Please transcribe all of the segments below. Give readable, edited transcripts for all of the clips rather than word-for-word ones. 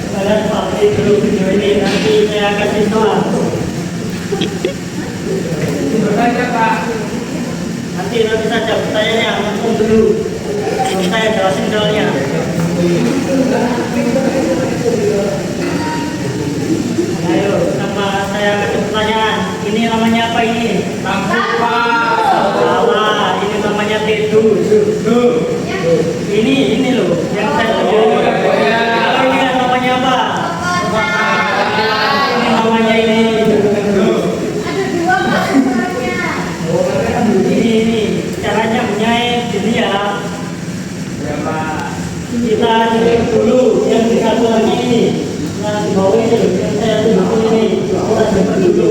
Kalian pakai dulu video ini, nanti saya kasih soal. Bertanya Pak. Nanti saja pertanyaannya, langsung dulu. Belum saya jelasin soalnya. Ayo, sama saya kasih pertanyaan. Ini namanya apa ini? Sampah. Salah, ini namanya tidur. Ini loh, yang saya tunjuk. Kalau ini namanya apa? Ini namanya ini. Ini caranya menyait ini ya. Kita cek dulu yang di satu lagi ini. Nah, di bawah ini yang saya tunjuk ini. Kita cek dulu.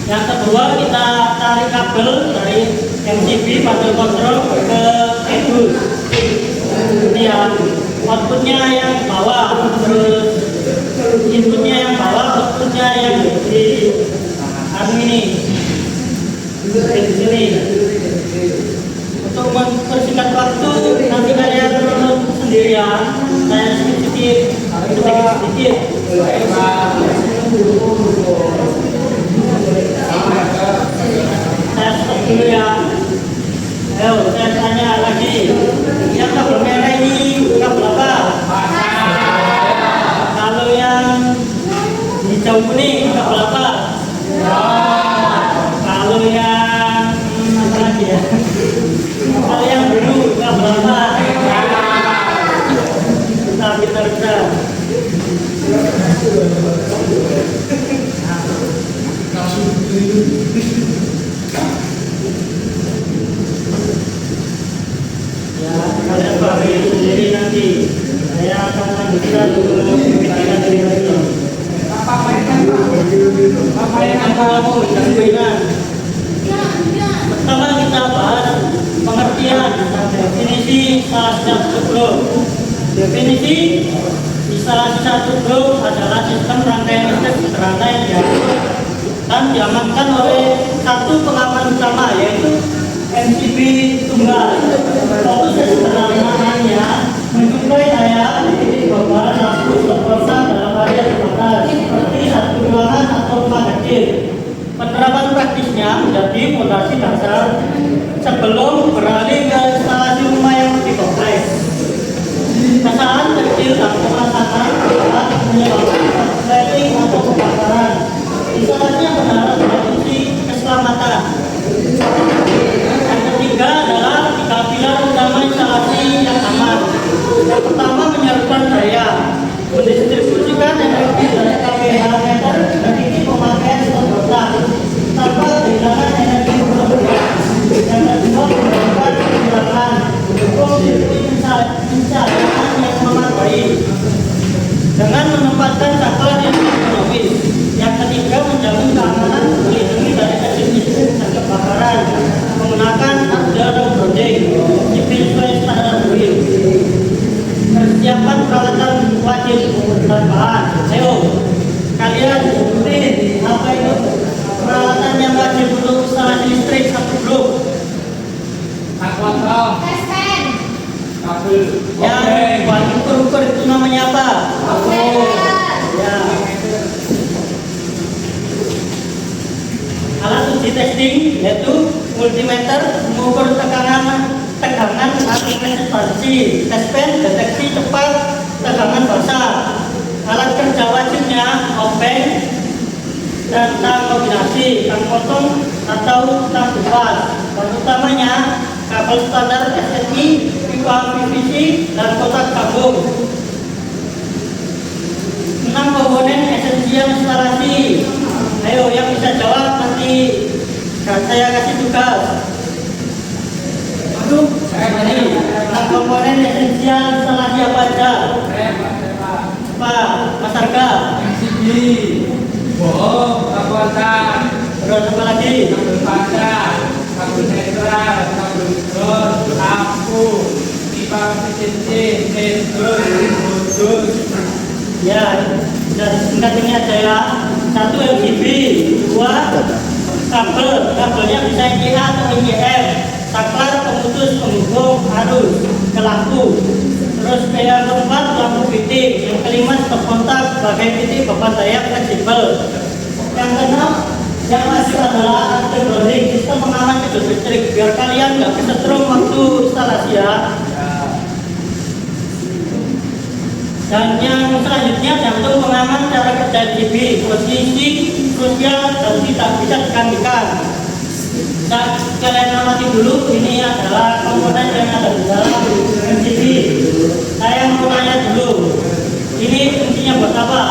Yang kedua kita tarik kabel dari MCB panel kontrol ke edus. Ini ya, outputnya yang bawah, terus inputnya yang bawah, outputnya yang di ini. Di sini. Untuk mempersingkat waktu nanti kalian nonton sendirian. Saya sedikit. Saya stop dulu ya. Ayo, saya tanya lagi. Yang kabel merah ini kabel apa? Kalau yang hijau kuning kabel apa? Kalau yang apa lagi ya? Kalau yang biru kabel apa? Bisa. Ya, kalian pakai sendiri nanti. Saya akan lanjutkan pimpinan dari ini. Apa mainan Pak? Apa yang Kamu dan mainan. Pertama kita bahas pengertian dan definisi salah satu blok. Definisi instalasi satu blok adalah sistem rangkaian listrik sederhana yang diatur dan diamankan oleh satu pengaman utama, yaitu MCB tunggal. Fokus sederhananya mensuplai daya di titik bawah lampu berperan dalam area terbatas seperti satu ruangan atau rumah kecil. Penerapan praktisnya menjadi fondasi dasar sebelum beralih ke instalasi rumah yang lebih kompleks. Kesalahan kecil dan pemasangan alat menyebabkan korsleting atau kebakaran. Instalasinya berharap pada fungsi keselamatan. Yang ketiga adalah 3 pilar utama instalasi yang aman. Yang pertama, menyalurkan daya, mendistribusikan energi dari KPH meter ke titik pemakaian terbatas tanpa kehilangan energi berlebihan. Yang kedua, melakukan pengurangan pencahayaan yang memadai dengan menempatkan saklar yang ekonomis. Yang ketiga, menjamin keamanan, melindungi dari listrik dan kebakaran menggunakan zero bonding, civil standar build. Persiapan peralatan wajib dan bahan. Ayo, kalian sebutin apa itu peralatan yang wajib untuk instalasi listrik satu blok. kontrol? Kabel. Yang buat ukur-ukur itu namanya apa? Ya. Alat uji testing yaitu multimeter mengukur tegangan resistasi, tespen deteksi cepat tegangan basah. Alat kerja wajibnya obeng dan tang kombinasi, tang potong atau tang kupas. Dan utamanya kabel standar SSI, pipa PVC dan kotak tabung. 6 komponen esensial instalasi. Ayo yang bisa jawab nanti saya kasih tugas. Aduh, ini 6 komponen esensial instalasi apa aja? Pak, Mas Arga. MCB, bohong, kabuatan, Terus apa lagi? kabel panjang, kabel netral, kabel gas, lampu, pipa PVC, sensor, modul. Ya, dan singkat ini aja ya. 1 MCB, 2 kabelnya bisa ICA atau ICM, saklar, pemutus, penghubung, arus, kelaku. Terus yang keempat lampu titik, yang kelima stop kontak sebagai titik beban daya fleksibel. Yang keenam yang masih adalah undergrounding, sistem pengaman kedua listrik, biar kalian nggak kesetrum waktu instalasi ya. Dan yang selanjutnya jantung pengaman cara kerja LCB, posisi krusial dan tidak bisa digantikan. Nah, kalian amati dulu, ini adalah komponen yang ada di dalam LCB. Saya mau tanya dulu, ini fungsinya buat apa?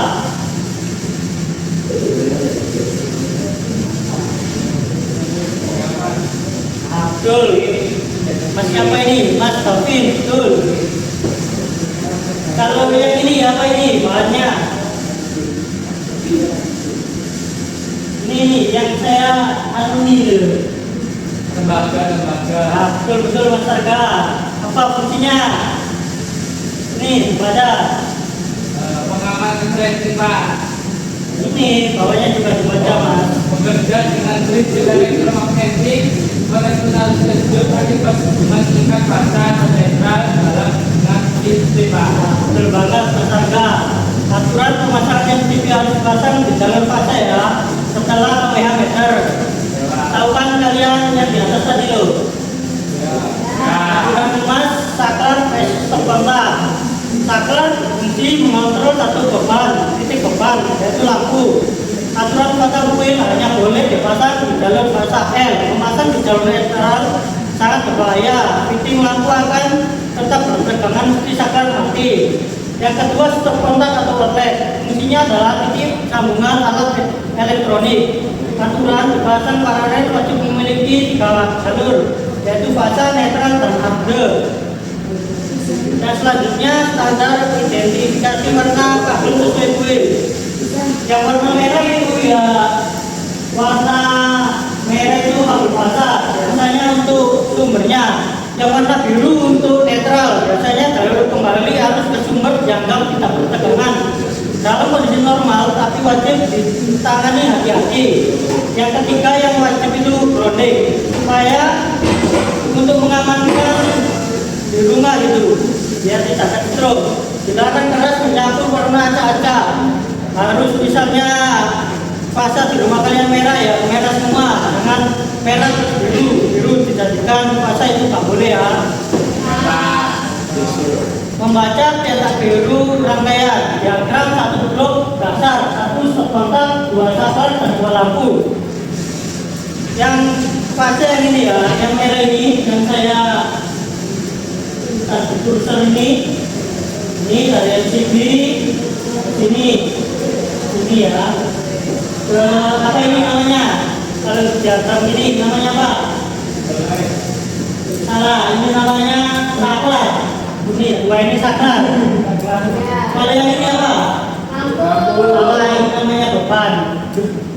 Betul, Mas siapa ini? Mas Taufin, betul. Kalau yang ini apa ini bahannya? Ini yang saya alumni dulu. Lembaga. Betul Mas Arga. Apa fungsinya? Ini pada Pengaman listrik, Pak. ini bawahnya juga dibaca Mas. Bekerja dengan prinsip elektromagnetik, elektronik tersebut akibat hubungan tingkat fasa netral dalam hubungan listrik, Pak. Betul banget Mas Arga. Aturan pemasangan LCB harus dipasang di jalur fase ya, setelah pH meter. Tahu kan kalian yang di atas tadi loh? Aturan Mas, saklar, stop kontak. Saklar fungsi mengontrol satu beban, titik beban, yaitu lampu. Aturan pasang kuil hanya boleh dipasang di jalur fase L. Memasang di jalur netral sangat berbahaya. Fitting lampu akan tetap bertegangan mesti saklar mati. Yang kedua stop kontak atau outlet. Fungsinya adalah titik sambungan alat elektronik. Aturan dipasang paralel wajib memiliki 3 jalur, yaitu fase, netral, dan arde. Dan selanjutnya standar identifikasi warna kabel sesuai kuil. Yang warna merah itu ya warna merah itu kabel fase, biasanya untuk sumbernya. Yang warna biru untuk netral, biasanya jalur kembali harus ke sumber jangkau tidak bertegangan. Dalam kondisi normal, tapi wajib ditangani hati-hati. Yang ketiga yang wajib itu grounding, supaya untuk mengamankan di rumah itu, biar tidak kesetrum. Dilarang keras mencampur warna acak-acak. Harus misalnya fase di rumah kalian merah ya, merah semua. Dengan merah biru dijadikan fase itu tak boleh ya. Membaca cetak biru rangkaian diagram 1 blok dasar, 1 stop kontak, 2 saklar, dan 2 lampu. Yang fase yang ini ya, yang merah ini yang saya kursor ini dari LCB sini ya. Apa ini namanya? Kalau diagram ini namanya apa? Salah, ini namanya saklar. Ini 2 ini saklar. Kalau yang ini apa? Salah, ini namanya beban.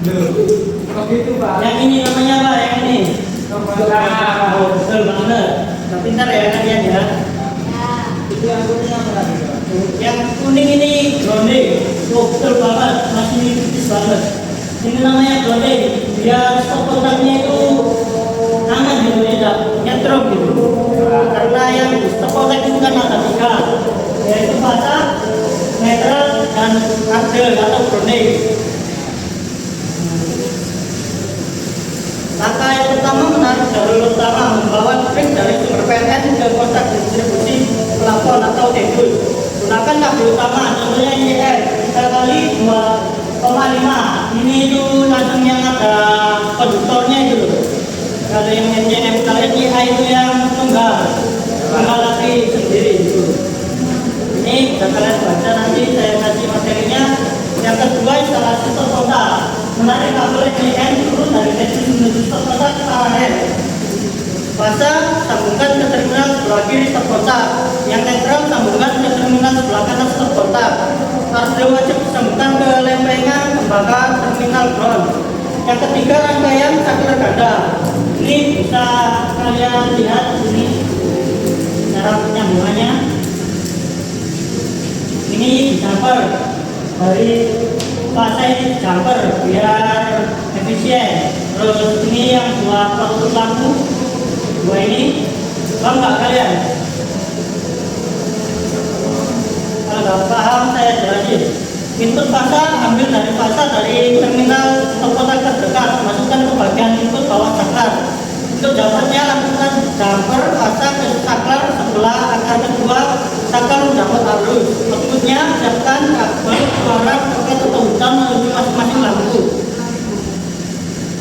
Begitu, Pak. Yang ini namanya apa? Yang ini? Oh, betul banget. Pintar ya kalian ya. Itu yang kuning apa? Yang kuning ini grounding. Oh, betul banget. Masih tipis banget. Ini namanya grounding. Biar stop kontaknya itu aman gitu, tidak nyetrum gitu. Karena yang stop kontak itu kan ada 3, yaitu fase, netral, dan arde atau grounding. Langkah yang pertama menarik jalur utama, membawa listrik dari sumber PLN ke kontak distribusi plafon atau tembus. Gunakan kabel utama, contohnya ICM 3 kali 2,5. Ini itu langsung yang ada konduktornya itu. Kalau yang ICM, kalau ICA itu yang tunggal lagi sendiri itu. Ini bisa kalian baca, nanti saya kasih materinya. Yang kedua instalasi stop kontak. Menarik kabel ICM turun dari netis menuju stop kontak paralel. Fase sambungkan ke terminal sebelah kiri stop kontak. Yang netral sambungkan ke terminal sebelah kanan stop kontak. Arde wajib disambungkan ke lempengan tembaga terminal ground. Yang ketiga rangkaian saklar ganda. Ini bisa kalian lihat ini cara penyambungannya. Ini dijumper dari fase ini dijumper biar efisien. Terus ini yang buat waktu lampu dua ini, paham nggak kalian? Kalau nggak paham saya jelasin. Input fasa ambil dari fasa dari terminal atau kotak terdekat, masukkan ke bagian input bawah saklar. Untuk dapatnya lakukan jumper fasa ke saklar sebelah akar kedua saklar mendapat arus. Outputnya siapkan kabel suara soket atau hutan menuju masing-masing lampu.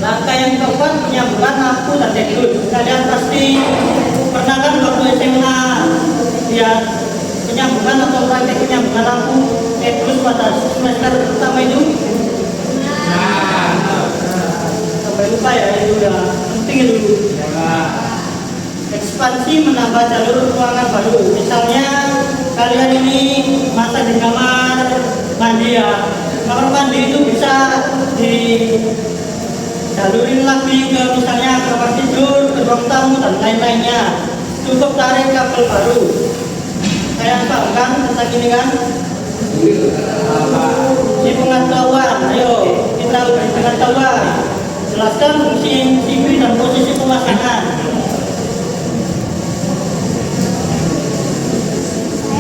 Langkah yang keempat, penyambungan lampu dan dioda. Kalian pasti pernah kan waktu SMA lihat penyambungan atau praktek penyambungan lampu terus pada semester pertama itu. Sampai lupa ya, itu udah penting itu. Ekspansi menambah jalur ruangan baru. Misalnya kalian ini masak di kamar mandi ya. Kamar mandi itu bisa di jalurin lagi ke misalnya kamar tidur, ke ruang tamu dan lain-lainnya. Cukup tarik kabel baru. Saya paham kan tentang ini kan? Si pengetahuan, ayo kita beri pengetahuan. Jelaskan fungsi TV dan posisi pemasangan.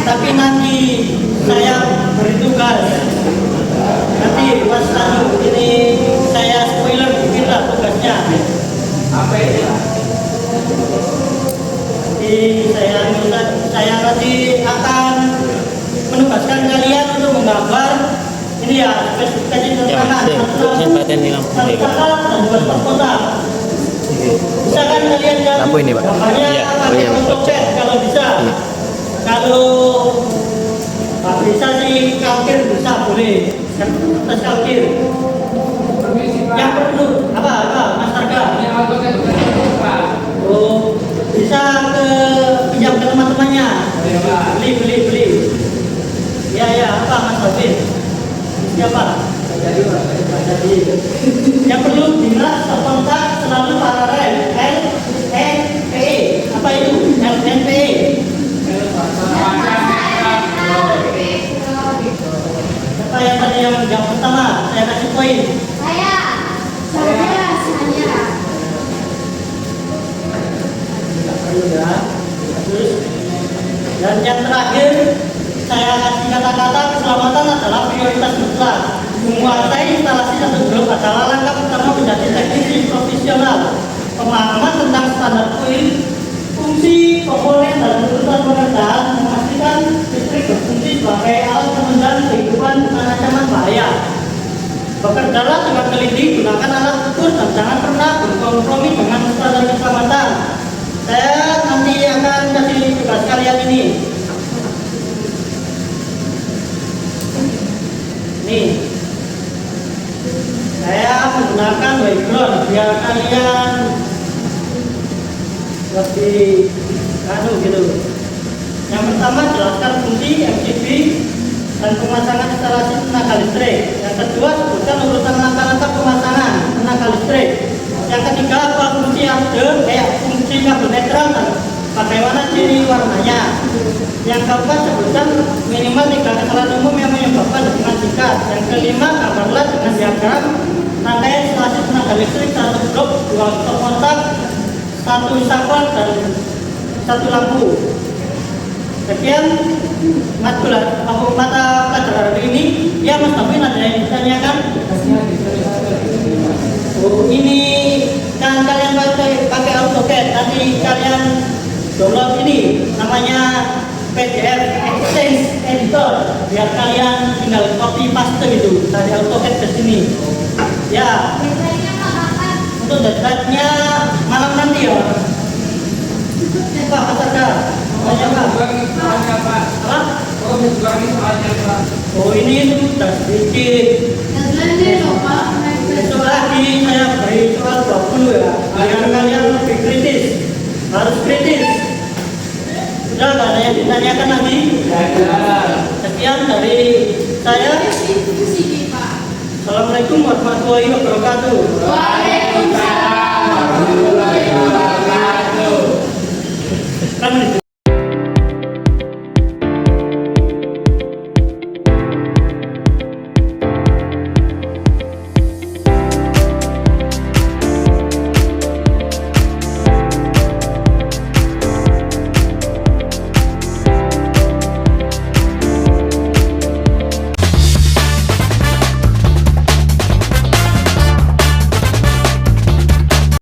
Tapi nanti saya beri tugas. Nanti pas ini saya spoiler dikit lah tugasnya. Apa itu? Jadi saya nanti akan menugaskan kalian untuk menggambar ini ya spesifikasi tantangan dan juga kota. Misalkan kalian lampu ini, Pak. gambarnya Iya, pakai AutoCAD kalau bisa. Kalau nggak bisa sih kalkir bisa boleh. Tes kalkir. Yang perlu apa Mas Targa? Yang AutoCAD bukan apa? Oh, bisa ke pinjam ke teman-temannya. Beli. Ya, apa Mas Taufik? Siapa? Jadi. Yang perlu dinas kontak selalu paralel LNPE. Apa itu? LNPE. Siapa yang tadi yang pertama? Saya kasih poin. Saya. Ya. Terus dan yang terakhir saya kasih kata-kata keselamatan adalah prioritas mutlak. Menguasai instalasi satu grup adalah langkah pertama menjadi teknisi profesional. Pemahaman tentang standar poin, fungsi komponen dan urutan pengerjaan memastikan listrik berfungsi sebagai alat penunjang kehidupan bukan ancaman bahaya. Bekerjalah dengan teliti, gunakan alat ukur dan jangan pernah berkompromi dengan standar keselamatan. Saya nanti akan kasih tugas kalian ini. Nih, saya menggunakan background biar kalian lebih gitu. Yang pertama jelaskan fungsi MCB dan pemasangan instalasi tenaga listrik. Yang kedua sebutkan urutan langkah-langkah pemasangan tenaga listrik. Yang ketiga apa fungsi fungsi kabel netral dan bagaimana ciri warnanya. Yang keempat sebutkan minimal 3 kesalahan umum yang menyebabkan hubungan singkat. Yang kelima gambarlah dengan diagram rangkaian instalasi tenaga listrik satu blok, 2 stop kontak, 1 saklar dan 1 lampu. Sekian mata pelajaran hari ini. Ya Mas Taufik, ada yang ditanyakan? Oh, ini kan kalian pakai AutoCAD, nanti kalian download ini namanya PDF Exchange Editor biar kalian tinggal copy paste gitu dari AutoCAD ke sini. Ya. Untuk deadline-nya malam nanti ya. Pak Pasarga. Banyak Pak. Apa? Oh ini sudah sedikit. Besok lagi saya beri soal 20 ya. Kalian lebih kritis. Harus kritis. Sudah nggak ada yang ditanyakan lagi? Sekian dari saya. Assalamualaikum warahmatullahi wabarakatuh. Waalaikumsalam.